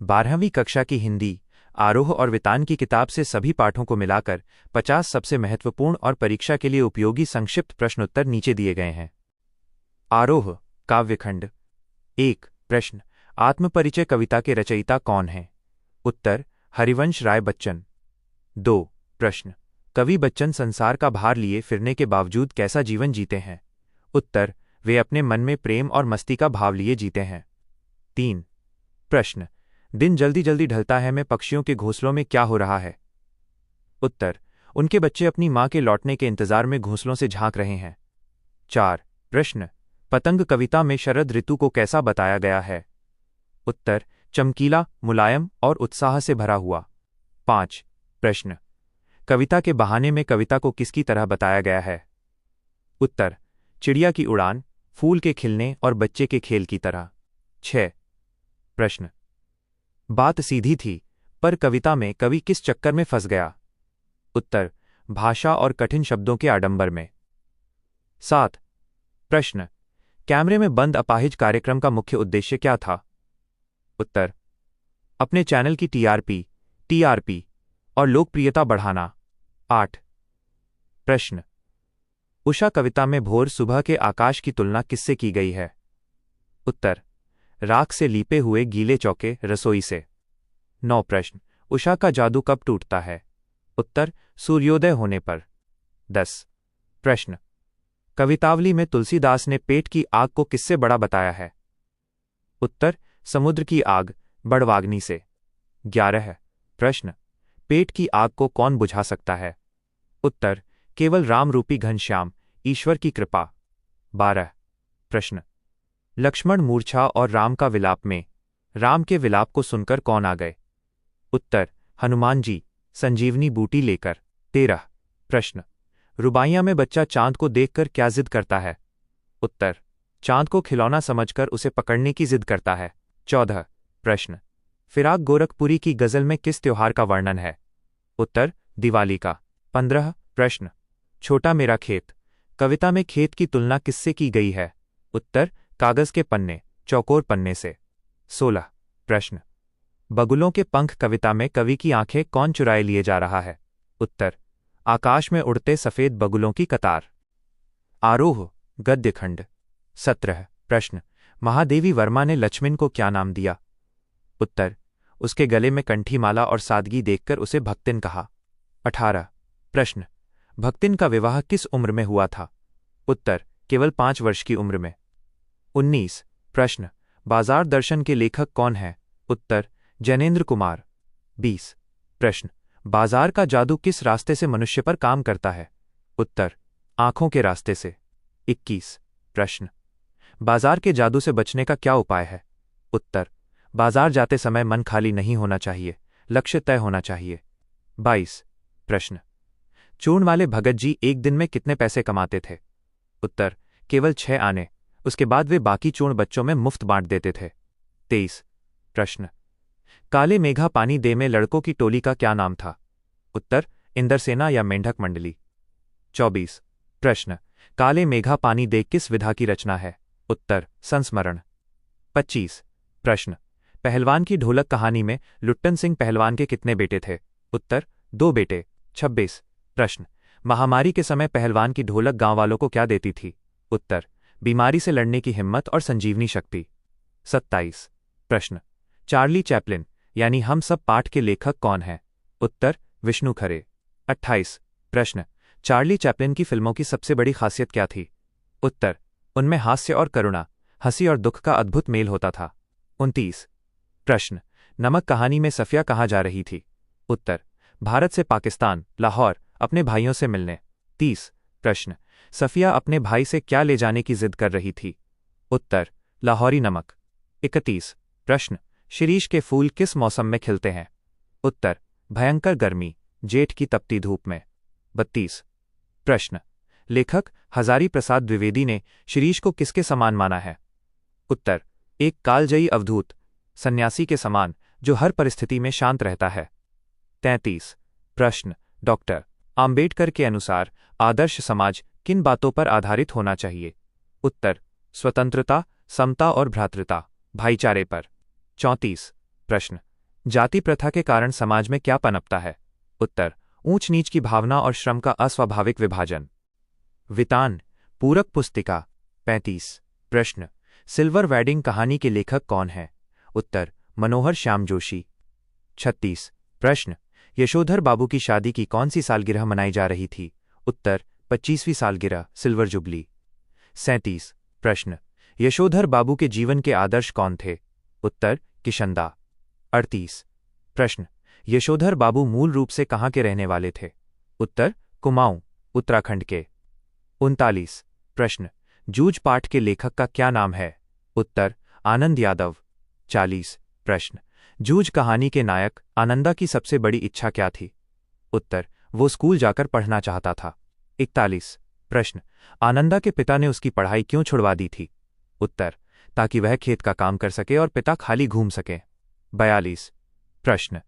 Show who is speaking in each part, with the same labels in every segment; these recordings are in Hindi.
Speaker 1: 12वीं कक्षा की हिंदी, आरोह और वितान की किताब से सभी पाठों को मिलाकर 50 सबसे महत्वपूर्ण और परीक्षा के लिए उपयोगी संक्षिप्त प्रश्नोत्तर नीचे दिए गए हैं। आरोह काव्यखंड। 1 प्रश्न, आत्मपरिचय कविता के रचयिता कौन हैं? उत्तर, हरिवंश राय बच्चन। 2 प्रश्न, कवि बच्चन संसार का भार लिए फिरने के बावजूद कैसा जीवन जीते हैं? उत्तर, वे अपने मन में प्रेम और मस्ती का भाव लिए जीते हैं। 3 प्रश्न, दिन जल्दी जल्दी ढलता है में पक्षियों के घोंसलों में क्या हो रहा है? उत्तर, उनके बच्चे अपनी मां के लौटने के इंतजार में घोंसलों से झांक रहे हैं। 4 प्रश्न, पतंग कविता में शरद ऋतु को कैसा बताया गया है? उत्तर, चमकीला, मुलायम और उत्साह से भरा हुआ। 5 प्रश्न, कविता के बहाने में कविता को किसकी तरह बताया गया है? उत्तर, चिड़िया की उड़ान, फूल के खिलने और बच्चे के खेल की तरह। 6 प्रश्न, बात सीधी थी, पर कविता में कवि किस चक्कर में फंस गया? उत्तर, भाषा और कठिन शब्दों के आडंबर में। 7 प्रश्न, कैमरे में बंद अपाहिज कार्यक्रम का मुख्य उद्देश्य क्या था? उत्तर, अपने चैनल की टीआरपी और लोकप्रियता बढ़ाना। 8 प्रश्न, उषा कविता में भोर सुबह के आकाश की तुलना किससे की गई है? उत्तर, राख से लीपे हुए गीले चौके रसोई से। 9 प्रश्न, उषा का जादू कब टूटता है? उत्तर, सूर्योदय होने पर। 10 प्रश्न, कवितावली में तुलसीदास ने पेट की आग को किससे बड़ा बताया है? उत्तर, समुद्र की आग बड़वाग्नि से। 11 प्रश्न, पेट की आग को कौन बुझा सकता है? उत्तर, केवल राम रूपी घनश्याम, ईश्वर की कृपा। 12 प्रश्न, लक्ष्मण मूर्छा और राम का विलाप में राम के विलाप को सुनकर कौन आ गए? उत्तर, हनुमान जी, संजीवनी बूटी लेकर। 13 प्रश्न, रुबाइयां में बच्चा चांद को देखकर क्या जिद करता है? उत्तर, चांद को खिलौना समझकर उसे पकड़ने की जिद करता है। 14 प्रश्न, फिराक गोरखपुरी की गजल में किस त्योहार का वर्णन है? उत्तर, दिवाली का। 15 प्रश्न, छोटा मेरा खेत कविता में खेत की तुलना किससे की गई है? उत्तर, कागज के पन्ने, चौकोर पन्ने से। 16 प्रश्न, बगुलों के पंख कविता में कवि की आंखें कौन चुराए लिए जा रहा है? उत्तर, आकाश में उड़ते सफेद बगुलों की कतार। आरोह गद्यखंड। 17 प्रश्न, महादेवी वर्मा ने लक्ष्मण को क्या नाम दिया? उत्तर, उसके गले में कंठी माला और सादगी देखकर उसे भक्तिन कहा। 18 प्रश्न, भक्तिन का विवाह किस उम्र में हुआ था? उत्तर, केवल 5 वर्ष की उम्र में। 19 प्रश्न, बाजार दर्शन के लेखक कौन है? उत्तर, जैनेन्द्र कुमार। 20 प्रश्न, बाजार का जादू किस रास्ते से मनुष्य पर काम करता है? उत्तर, आंखों के रास्ते से। 21 प्रश्न, बाजार के जादू से बचने का क्या उपाय है? उत्तर, बाजार जाते समय मन खाली नहीं होना चाहिए, लक्ष्य तय होना चाहिए। 22 प्रश्न, चूर्ण वाले भगत जी एक दिन में कितने पैसे कमाते थे? उत्तर, केवल 6 आने, उसके बाद वे बाकी चूर्ण बच्चों में मुफ्त बांट देते थे। 23 प्रश्न, काले मेघा पानी दे में लड़कों की टोली का क्या नाम था? उत्तर, इंद्रसेना या मेंढक मंडली। 24 प्रश्न, काले मेघा पानी दे किस विधा की रचना है? उत्तर, संस्मरण। 25 प्रश्न, पहलवान की ढोलक कहानी में लुट्टन सिंह पहलवान के कितने बेटे थे? उत्तर, 2 बेटे। 26 प्रश्न, महामारी के समय पहलवान की ढोलक गांव वालों को क्या देती थी? उत्तर, बीमारी से लड़ने की हिम्मत और संजीवनी शक्ति। 27 प्रश्न, चार्ली चैपलिन यानी हम सब पाठ के लेखक कौन हैं? उत्तर, विष्णु खरे। 28 प्रश्न, चार्ली चैपलिन की फिल्मों की सबसे बड़ी खासियत क्या थी? उत्तर, उनमें हास्य और करुणा, हंसी और दुख का अद्भुत मेल होता था। 29 प्रश्न, नमक कहानी में सफिया कहाँ जा रही थी? उत्तर, भारत से पाकिस्तान, लाहौर, अपने भाइयों से मिलने। 30 प्रश्न, सफिया अपने भाई से क्या ले जाने की जिद कर रही थी? उत्तर, लाहौरी नमक। 31 प्रश्न, शिरीष के फूल किस मौसम में खिलते हैं? उत्तर, भयंकर गर्मी, जेठ की तपती धूप में। 32 प्रश्न, लेखक हजारी प्रसाद द्विवेदी ने शिरीष को किसके समान माना है? उत्तर, एक कालजयी अवधूत, सन्यासी के समान जो हर परिस्थिति में शांत रहता है। 33 प्रश्न, डॉक्टर आम्बेडकर के अनुसार आदर्श समाज किन बातों पर आधारित होना चाहिए? उत्तर, स्वतंत्रता, समता और भ्रातृता, भाईचारे पर। 34 प्रश्न, जाति प्रथा के कारण समाज में क्या पनपता है? उत्तर, ऊंच नीच की भावना और श्रम का अस्वाभाविक विभाजन। वितान, पूरक पुस्तिका। 35। प्रश्न, सिल्वर वेडिंग कहानी के लेखक कौन हैं? उत्तर, मनोहर श्याम जोशी। 36। प्रश्न, यशोधर बाबू की शादी की कौन सी सालगिरह मनाई जा रही थी? उत्तर, 25वीं सालगिरह, सिल्वर जुबली। 37। प्रश्न, यशोधर बाबू के जीवन के आदर्श कौन थे? उत्तर, किशनदा। 38। प्रश्न, यशोधर बाबू मूल रूप से कहाँ के रहने वाले थे? उत्तर, कुमाऊं, उत्तराखंड के। 39। प्रश्न, जूझ पाठ के लेखक का क्या नाम है? उत्तर, आनंद यादव। 40। प्रश्न, जूझ कहानी के नायक आनंदा की सबसे बड़ी इच्छा क्या थी? उत्तर, वो स्कूल जाकर पढ़ना चाहता था। 41। प्रश्न, आनंदा के पिता ने उसकी पढ़ाई क्यों छुड़वा दी थी? उत्तर, ताकि वह खेत का काम कर सके और पिता खाली घूम सके। 42। प्रश्न,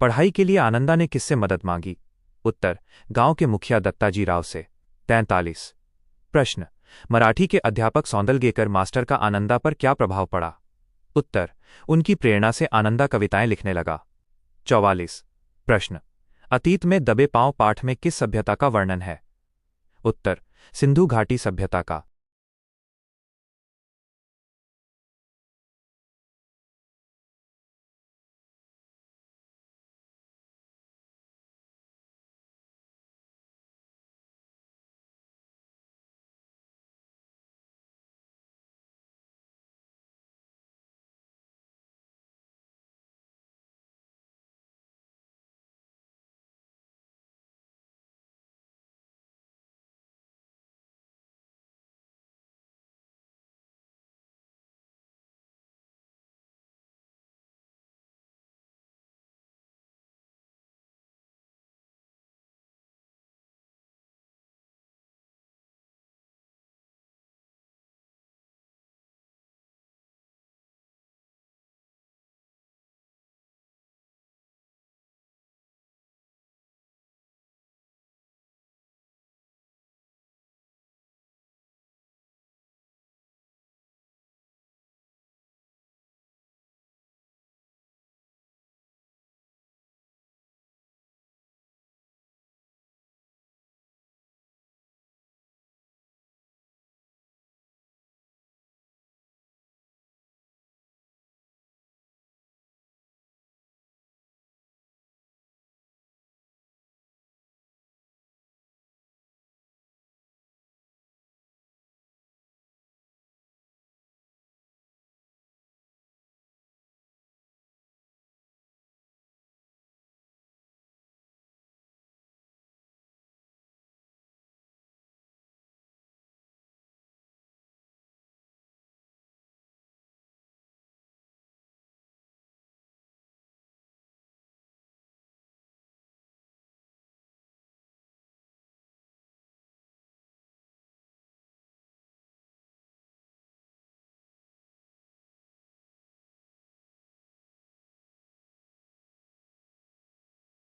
Speaker 1: पढ़ाई के लिए आनंदा ने किससे मदद मांगी? उत्तर, गांव के मुखिया दत्ताजी राव से। 43। प्रश्न, मराठी के अध्यापक सौंदलगेकर मास्टर का आनंदा पर क्या प्रभाव पड़ा? उत्तर, उनकी प्रेरणा से आनंदा कविताएं लिखने लगा। 44। प्रश्न, अतीत में दबे पांव पाठ में किस सभ्यता का वर्णन है? उत्तर, सिंधु घाटी सभ्यता का।